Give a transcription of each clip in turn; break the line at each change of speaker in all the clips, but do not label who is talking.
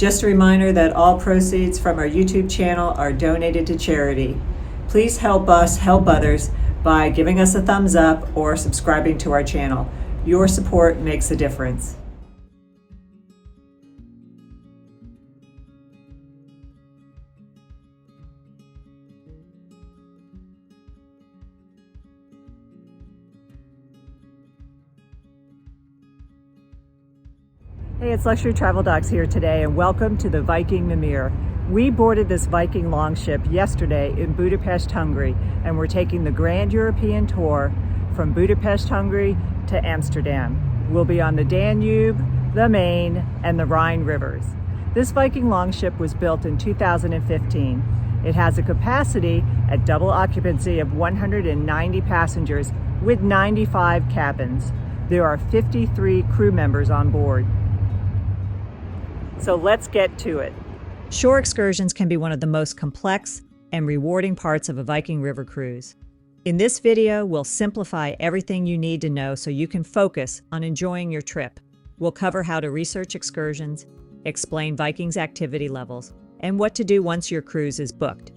Just a reminder that all proceeds from our YouTube channel are donated to charity. Please help us help others by giving us a thumbs up or subscribing to our channel. Your support makes a difference. Hey, it's Luxury Travel Docs here today, and welcome to the Viking Mimir. We boarded this Viking longship yesterday in Budapest, Hungary, and we're taking the Grand European Tour from Budapest, Hungary to Amsterdam. We'll be on the Danube, the Main, and the Rhine Rivers. This Viking longship was built in 2015. It has a capacity at double occupancy of 190 passengers with 95 cabins. There are 53 crew members on board. So let's get to it. Shore excursions can be one of the most complex and rewarding parts of a Viking River cruise. In this video, we'll simplify everything you need to know so you can focus on enjoying your trip. We'll cover how to research excursions, explain Viking's activity levels, and what to do once your cruise is booked.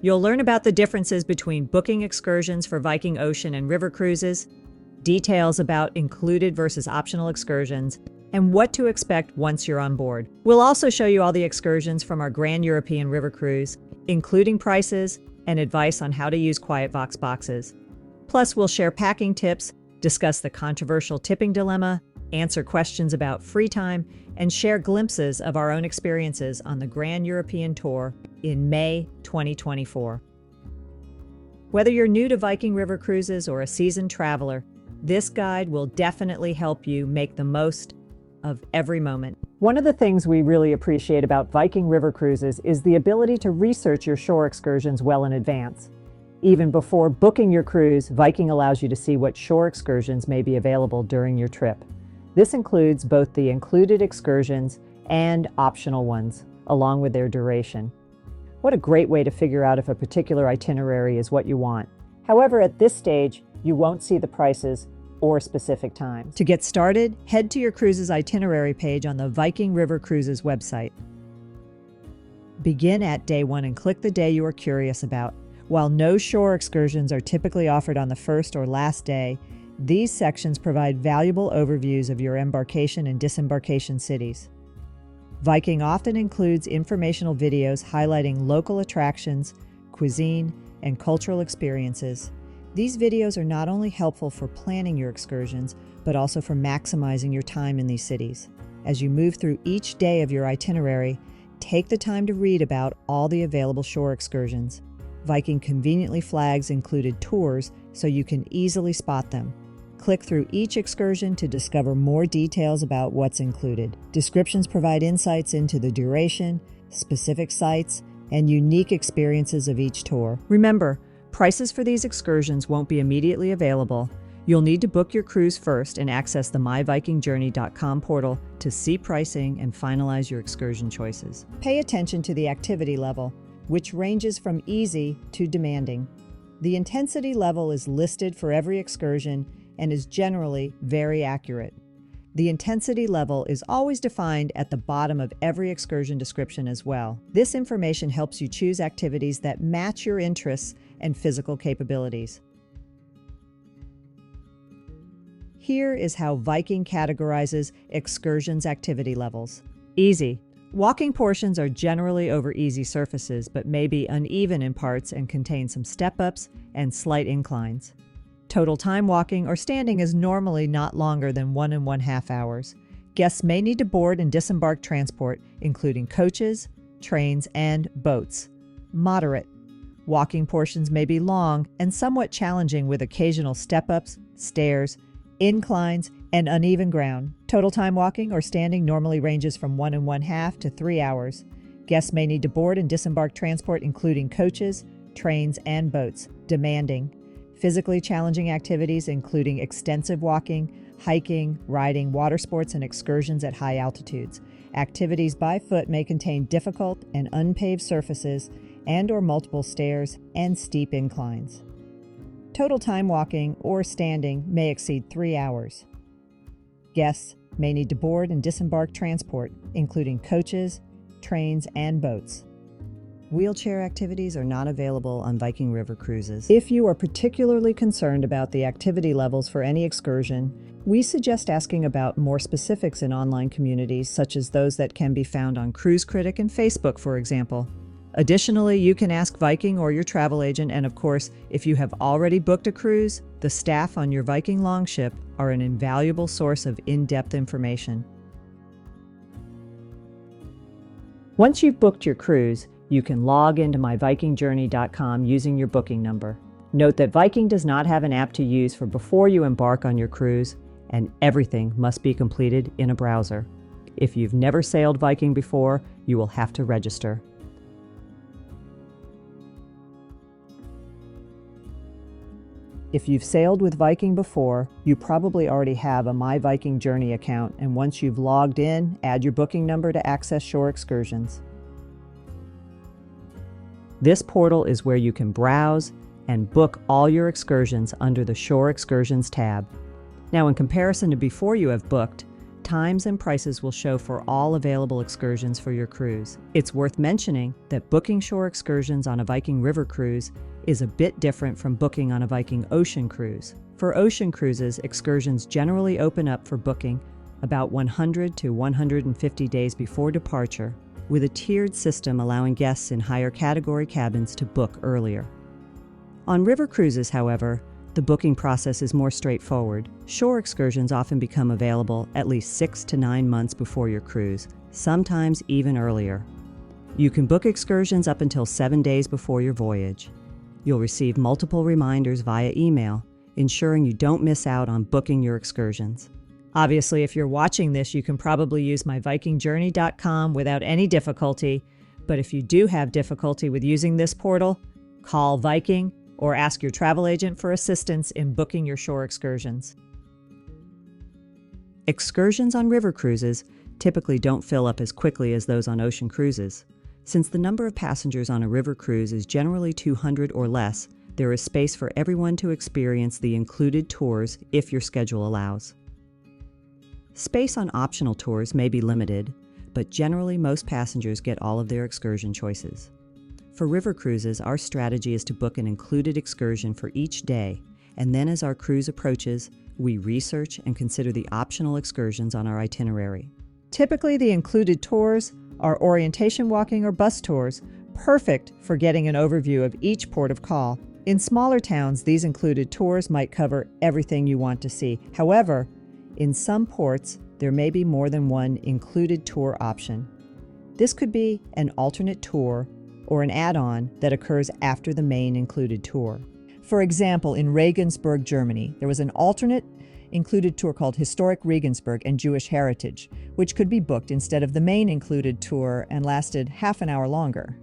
You'll learn about the differences between booking excursions for Viking ocean and river cruises, details about included versus optional excursions, and what to expect once you're on board. We'll also show you all the excursions from our Grand European River Cruise, including prices and advice on how to use QuietVox boxes. Plus, we'll share packing tips, discuss the controversial tipping dilemma, answer questions about free time, and share glimpses of our own experiences on the Grand European Tour in May 2024. Whether you're new to Viking River Cruises or a seasoned traveler, this guide will definitely help you make the most of every moment. One of the things we really appreciate about Viking River Cruises is the ability to research your shore excursions well in advance. Even before booking your cruise, Viking allows you to see what shore excursions may be available during your trip. This includes both the included excursions and optional ones, along with their duration. What a great way to figure out if a particular itinerary is what you want. However, at this stage, you won't see the prices or specific times. To get started, head to your cruise's itinerary page on the Viking River Cruises website. Begin at day 1 and click the day you are curious about. While no shore excursions are typically offered on the first or last day, these sections provide valuable overviews of your embarkation and disembarkation cities. Viking often includes informational videos highlighting local attractions, cuisine, and cultural experiences. These videos are not only helpful for planning your excursions, but also for maximizing your time in these cities. As you move through each day of your itinerary, take the time to read about all the available shore excursions. Viking conveniently flags included tours so you can easily spot them. Click through each excursion to discover more details about what's included. Descriptions provide insights into the duration, specific sites, and unique experiences of each tour. Remember, prices for these excursions won't be immediately available. You'll need to book your cruise first and access the myvikingjourney.com portal to see pricing and finalize your excursion choices. Pay attention to the activity level, which ranges from easy to demanding. The intensity level is listed for every excursion and is generally very accurate. The intensity level is always defined at the bottom of every excursion description as well. This information helps you choose activities that match your interests and physical capabilities. Here is how Viking categorizes excursions activity levels. Easy. Walking portions are generally over easy surfaces, but may be uneven in parts and contain some step-ups and slight inclines. Total time walking or standing is normally not longer than 1.5 hours. Guests may need to board and disembark transport, including coaches, trains, and boats. Moderate. Walking portions may be long and somewhat challenging with occasional step-ups, stairs, inclines, and uneven ground. Total time walking or standing normally ranges from 1.5 to 3 hours. Guests may need to board and disembark transport, including coaches, trains, and boats. Demanding. Physically challenging activities including extensive walking, hiking, riding, water sports, and excursions at high altitudes. Activities by foot may contain difficult and unpaved surfaces and/or multiple stairs and steep inclines. Total time walking or standing may exceed 3 hours. Guests may need to board and disembark transport, including coaches, trains, and boats. Wheelchair activities are not available on Viking River Cruises. If you are particularly concerned about the activity levels for any excursion, we suggest asking about more specifics in online communities, such as those that can be found on Cruise Critic and Facebook, for example. Additionally, you can ask Viking or your travel agent, and of course, if you have already booked a cruise, the staff on your Viking Longship are an invaluable source of in-depth information. Once you've booked your cruise, you can log into myvikingjourney.com using your booking number. Note that Viking does not have an app to use for before you embark on your cruise, and everything must be completed in a browser. If you've never sailed Viking before, you will have to register. If you've sailed with Viking before, you probably already have a My Viking Journey account, and once you've logged in, add your booking number to access shore excursions. This portal is where you can browse and book all your excursions under the Shore Excursions tab. Now, in comparison to before you have booked, times and prices will show for all available excursions for your cruise. It's worth mentioning that booking shore excursions on a Viking River cruise is a bit different from booking on a Viking Ocean cruise. For ocean cruises, excursions generally open up for booking about 100 to 150 days before departure, with a tiered system allowing guests in higher category cabins to book earlier. On river cruises, however, the booking process is more straightforward. Shore excursions often become available at least 6 to 9 months before your cruise, sometimes even earlier. You can book excursions up until 7 days before your voyage. You'll receive multiple reminders via email, ensuring you don't miss out on booking your excursions. Obviously, if you're watching this, you can probably use myvikingjourney.com without any difficulty, but if you do have difficulty with using this portal, call Viking or ask your travel agent for assistance in booking your shore excursions. Excursions on river cruises typically don't fill up as quickly as those on ocean cruises. Since the number of passengers on a river cruise is generally 200 or less, there is space for everyone to experience the included tours if your schedule allows. Space on optional tours may be limited, but generally most passengers get all of their excursion choices. For river cruises, our strategy is to book an included excursion for each day, and then as our cruise approaches, we research and consider the optional excursions on our itinerary. Typically, the included tours are orientation walking or bus tours, perfect for getting an overview of each port of call. In smaller towns, these included tours might cover everything you want to see. However, in some ports, there may be more than one included tour option. This could be an alternate tour or an add-on that occurs after the main included tour. For example, in Regensburg, Germany, there was an alternate included tour called Historic Regensburg and Jewish Heritage, which could be booked instead of the main included tour and lasted half an hour longer.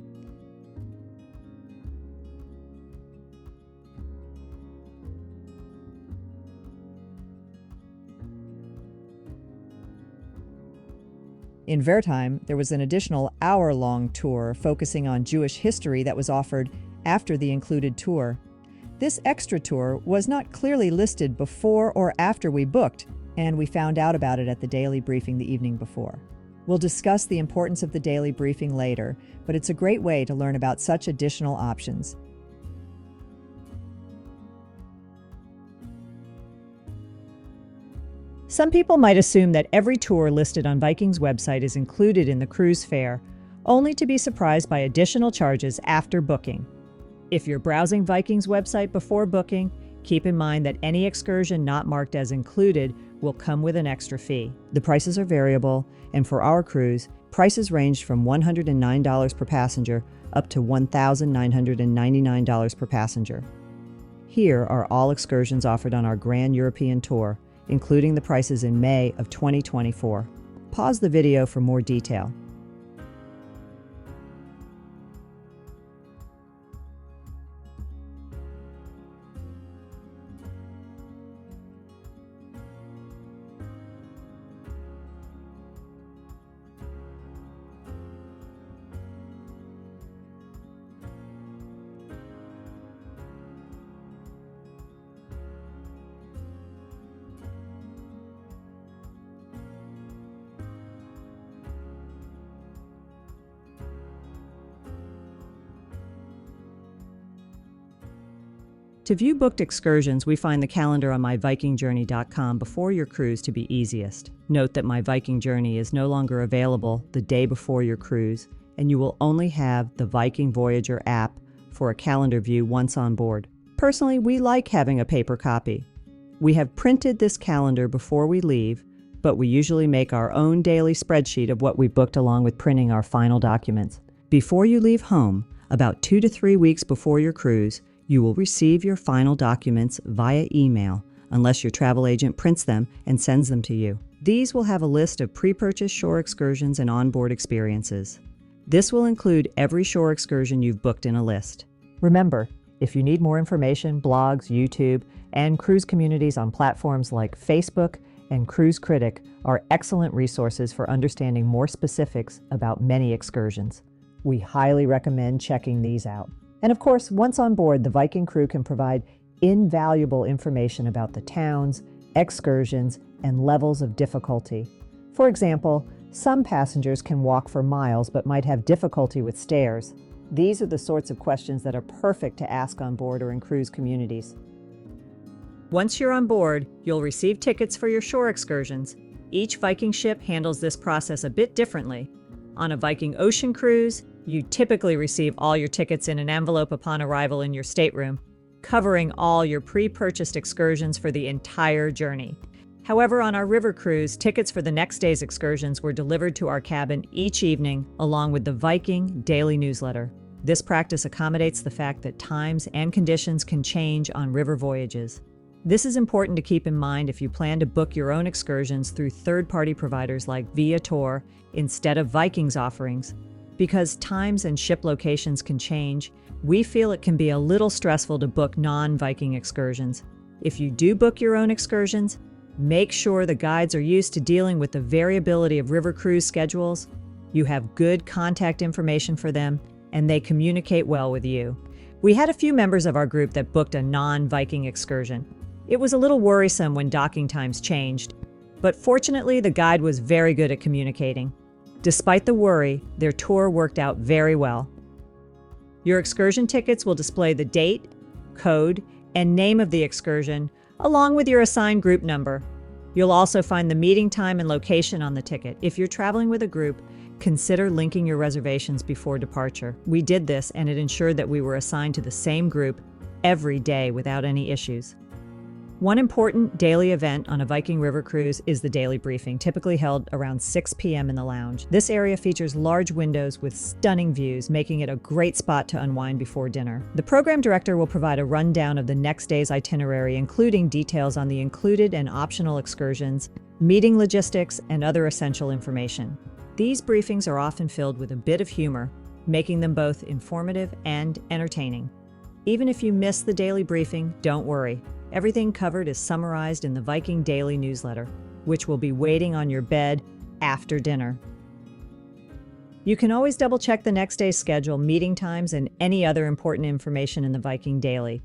In Wertheim, there was an additional hour-long tour focusing on Jewish history that was offered after the included tour. This extra tour was not clearly listed before or after we booked, and we found out about it at the daily briefing the evening before. We'll discuss the importance of the daily briefing later, but it's a great way to learn about such additional options. Some people might assume that every tour listed on Viking's website is included in the cruise fare, only to be surprised by additional charges after booking. If you're browsing Viking's website before booking, keep in mind that any excursion not marked as included will come with an extra fee. The prices are variable, and for our cruise, prices ranged from $109 per passenger up to $1,999 per passenger. Here are all excursions offered on our Grand European Tour, including the prices in May of 2024. Pause the video for more detail. To view booked excursions, we find the calendar on myvikingjourney.com before your cruise to be easiest. Note that My Viking Journey is no longer available the day before your cruise, and you will only have the Viking Voyager app for a calendar view once on board. Personally, we like having a paper copy. We have printed this calendar before we leave, but we usually make our own daily spreadsheet of what we booked along with printing our final documents. Before you leave home, about 2 to 3 weeks before your cruise, you will receive your final documents via email, unless your travel agent prints them and sends them to you. These will have a list of pre-purchased shore excursions and onboard experiences. This will include every shore excursion you've booked in a list. Remember, if you need more information, blogs, YouTube, and cruise communities on platforms like Facebook and Cruise Critic are excellent resources for understanding more specifics about many excursions. We highly recommend checking these out. And of course, once on board, the Viking crew can provide invaluable information about the towns, excursions, and levels of difficulty. For example, some passengers can walk for miles but might have difficulty with stairs. These are the sorts of questions that are perfect to ask on board or in cruise communities. Once you're on board, you'll receive tickets for your shore excursions. Each Viking ship handles this process a bit differently. On a Viking Ocean cruise, you typically receive all your tickets in an envelope upon arrival in your stateroom, covering all your pre-purchased excursions for the entire journey. However, on our river cruise, tickets for the next day's excursions were delivered to our cabin each evening, along with the Viking daily newsletter. This practice accommodates the fact that times and conditions can change on river voyages. This is important to keep in mind if you plan to book your own excursions through third-party providers like Viator instead of Viking's offerings. Because times and ship locations can change, we feel it can be a little stressful to book non-Viking excursions. If you do book your own excursions, make sure the guides are used to dealing with the variability of river cruise schedules, you have good contact information for them, and they communicate well with you. We had a few members of our group that booked a non-Viking excursion. It was a little worrisome when docking times changed, but fortunately the guide was very good at communicating. Despite the worry, their tour worked out very well. Your excursion tickets will display the date, code, and name of the excursion, along with your assigned group number. You'll also find the meeting time and location on the ticket. If you're traveling with a group, consider linking your reservations before departure. We did this, and it ensured that we were assigned to the same group every day without any issues. One important daily event on a Viking River cruise is the daily briefing, typically held around 6 p.m. in the lounge. This area features large windows with stunning views, making it a great spot to unwind before dinner. The program director will provide a rundown of the next day's itinerary, including details on the included and optional excursions, meeting logistics, and other essential information. These briefings are often filled with a bit of humor, making them both informative and entertaining. Even if you miss the daily briefing, don't worry. Everything covered is summarized in the Viking Daily newsletter, which will be waiting on your bed after dinner. You can always double-check the next day's schedule, meeting times, and any other important information in the Viking Daily.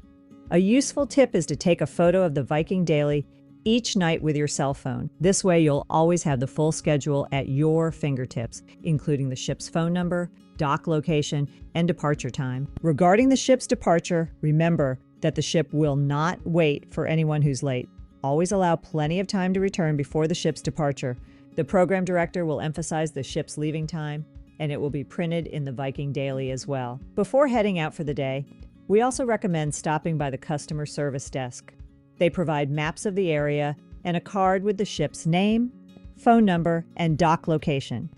A useful tip is to take a photo of the Viking Daily each night with your cell phone. This way you'll always have the full schedule at your fingertips, including the ship's phone number, dock location, and departure time. Regarding the ship's departure, remember that the ship will not wait for anyone who's late. Always allow plenty of time to return before the ship's departure. The program director will emphasize the ship's leaving time, and it will be printed in the Viking Daily as well. Before heading out for the day, we also recommend stopping by the customer service desk. They provide maps of the area and a card with the ship's name, phone number, and dock location.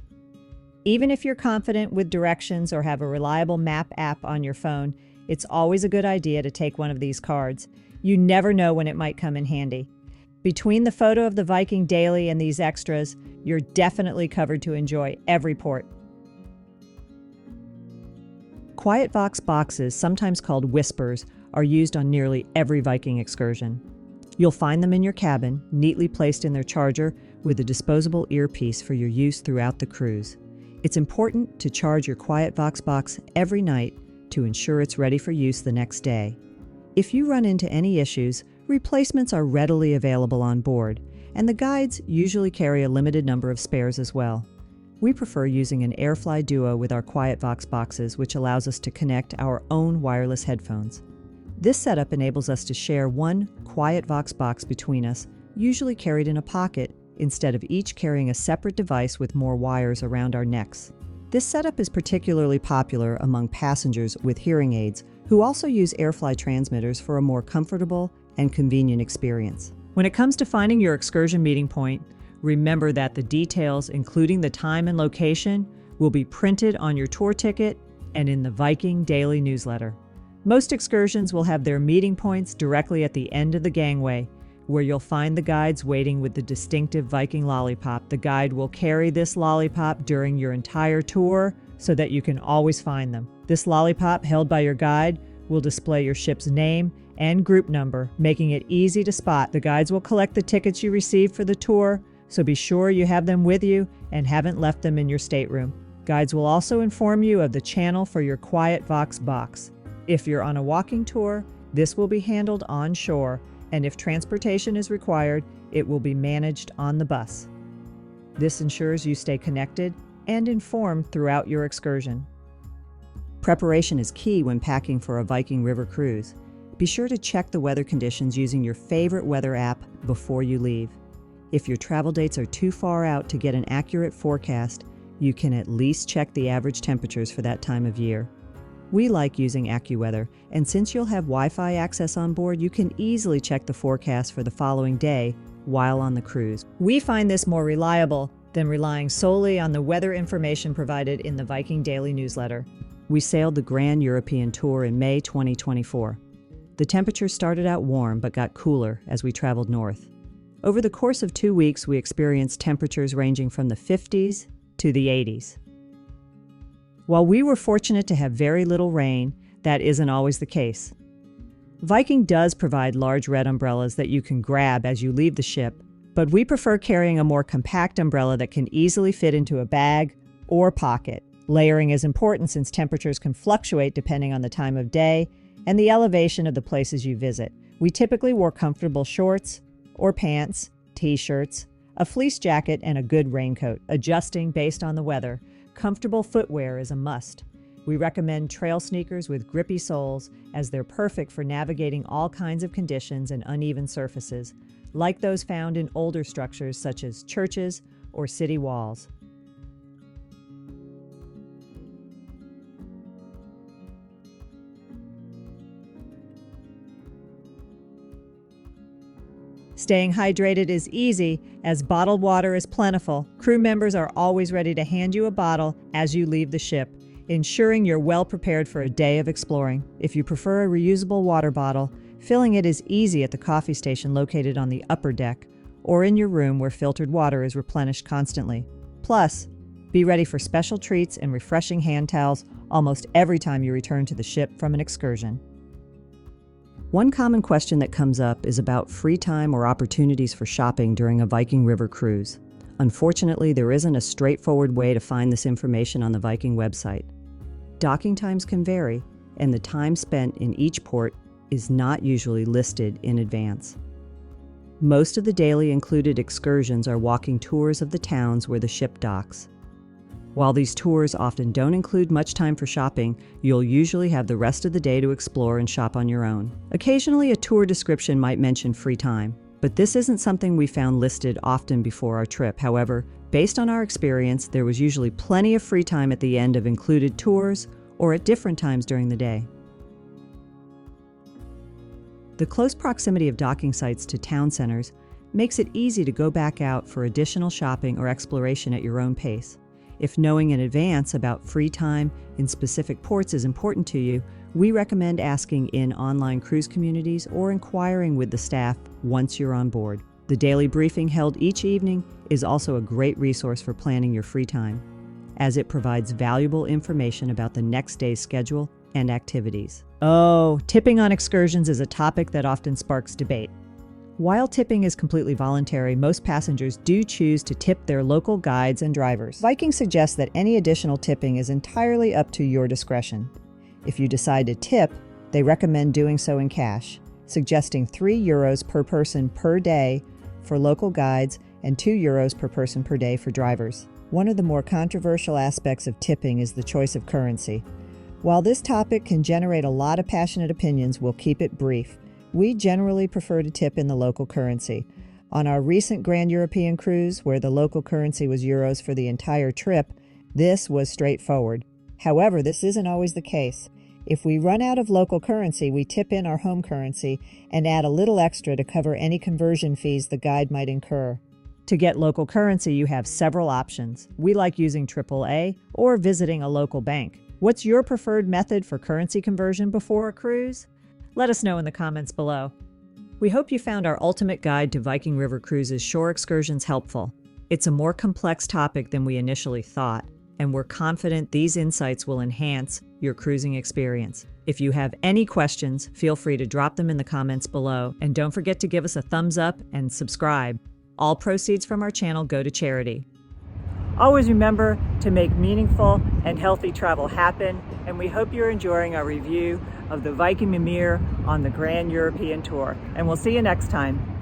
Even if you're confident with directions or have a reliable map app on your phone, it's always a good idea to take one of these cards. You never know when it might come in handy. Between the photo of the Viking Daily and these extras, you're definitely covered to enjoy every port. QuietVox boxes, sometimes called whispers, are used on nearly every Viking excursion. You'll find them in your cabin, neatly placed in their charger with a disposable earpiece for your use throughout the cruise. It's important to charge your QuietVox box every night to ensure it's ready for use the next day. If you run into any issues, replacements are readily available on board, and the guides usually carry a limited number of spares as well. We prefer using an AirFly Duo with our QuietVox boxes, which allows us to connect our own wireless headphones. This setup enables us to share one QuietVox box between us, usually carried in a pocket, instead of each carrying a separate device with more wires around our necks. This setup is particularly popular among passengers with hearing aids who also use AirFly transmitters for a more comfortable and convenient experience. When it comes to finding your excursion meeting point, remember that the details, including the time and location, will be printed on your tour ticket and in the Viking Daily newsletter. Most excursions will have their meeting points directly at the end of the gangway, where you'll find the guides waiting with the distinctive Viking lollipop. The guide will carry this lollipop during your entire tour so that you can always find them. This lollipop, held by your guide, will display your ship's name and group number, making it easy to spot. The guides will collect the tickets you received for the tour, so be sure you have them with you and haven't left them in your stateroom. Guides will also inform you of the channel for your QuietVox box. If you're on a walking tour, this will be handled on shore, and if transportation is required, it will be managed on the bus. This ensures you stay connected and informed throughout your excursion. Preparation is key when packing for a Viking River cruise. Be sure to check the weather conditions using your favorite weather app before you leave. If your travel dates are too far out to get an accurate forecast, you can at least check the average temperatures for that time of year. We like using AccuWeather, and since you'll have Wi-Fi access on board, you can easily check the forecast for the following day while on the cruise. We find this more reliable than relying solely on the weather information provided in the Viking Daily newsletter. We sailed the Grand European Tour in May 2024. The temperatures started out warm but got cooler as we traveled north. Over the course of 2 weeks, we experienced temperatures ranging from the 50s to the 80s. While we were fortunate to have very little rain, that isn't always the case. Viking does provide large red umbrellas that you can grab as you leave the ship, but we prefer carrying a more compact umbrella that can easily fit into a bag or pocket. Layering is important since temperatures can fluctuate depending on the time of day and the elevation of the places you visit. We typically wore comfortable shorts or pants, t-shirts, a fleece jacket, and a good raincoat, adjusting based on the weather. Comfortable footwear is a must. We recommend trail sneakers with grippy soles as they're perfect for navigating all kinds of conditions and uneven surfaces, like those found in older structures such as churches or city walls. Staying hydrated is easy as bottled water is plentiful. Crew members are always ready to hand you a bottle as you leave the ship, ensuring you're well prepared for a day of exploring. If you prefer a reusable water bottle, filling it is easy at the coffee station located on the upper deck or in your room where filtered water is replenished constantly. Plus, be ready for special treats and refreshing hand towels almost every time you return to the ship from an excursion. One common question that comes up is about free time or opportunities for shopping during a Viking River cruise. Unfortunately, there isn't a straightforward way to find this information on the Viking website. Docking times can vary, and the time spent in each port is not usually listed in advance. Most of the daily included excursions are walking tours of the towns where the ship docks. While these tours often don't include much time for shopping, you'll usually have the rest of the day to explore and shop on your own. Occasionally, a tour description might mention free time, but this isn't something we found listed often before our trip. However, based on our experience, there was usually plenty of free time at the end of included tours or at different times during the day. The close proximity of docking sites to town centers makes it easy to go back out for additional shopping or exploration at your own pace. If knowing in advance about free time in specific ports is important to you, we recommend asking in online cruise communities or inquiring with the staff once you're on board. The daily briefing held each evening is also a great resource for planning your free time, as it provides valuable information about the next day's schedule and activities. Oh, tipping on excursions is a topic that often sparks debate. While tipping is completely voluntary, most passengers do choose to tip their local guides and drivers. Viking suggests that any additional tipping is entirely up to your discretion. If you decide to tip, they recommend doing so in cash, suggesting €3 per person per day for local guides and €2 per person per day for drivers. One of the more controversial aspects of tipping is the choice of currency. While this topic can generate a lot of passionate opinions, we'll keep it brief. We generally prefer to tip in the local currency. On our recent Grand European cruise, where the local currency was euros for the entire trip, this was straightforward. However, this isn't always the case. If we run out of local currency, we tip in our home currency and add a little extra to cover any conversion fees the guide might incur. To get local currency, you have several options. We like using AAA or visiting a local bank. What's your preferred method for currency conversion before a cruise? Let us know in the comments below. We hope you found our ultimate guide to Viking River Cruises shore excursions helpful. It's a more complex topic than we initially thought, and we're confident these insights will enhance your cruising experience. If you have any questions, feel free to drop them in the comments below, and don't forget to give us a thumbs up and subscribe. All proceeds from our channel go to charity. Always remember to make meaningful and healthy travel happen, and we hope you're enjoying our review of the Viking Mimir on the Grand European Tour. And we'll see you next time.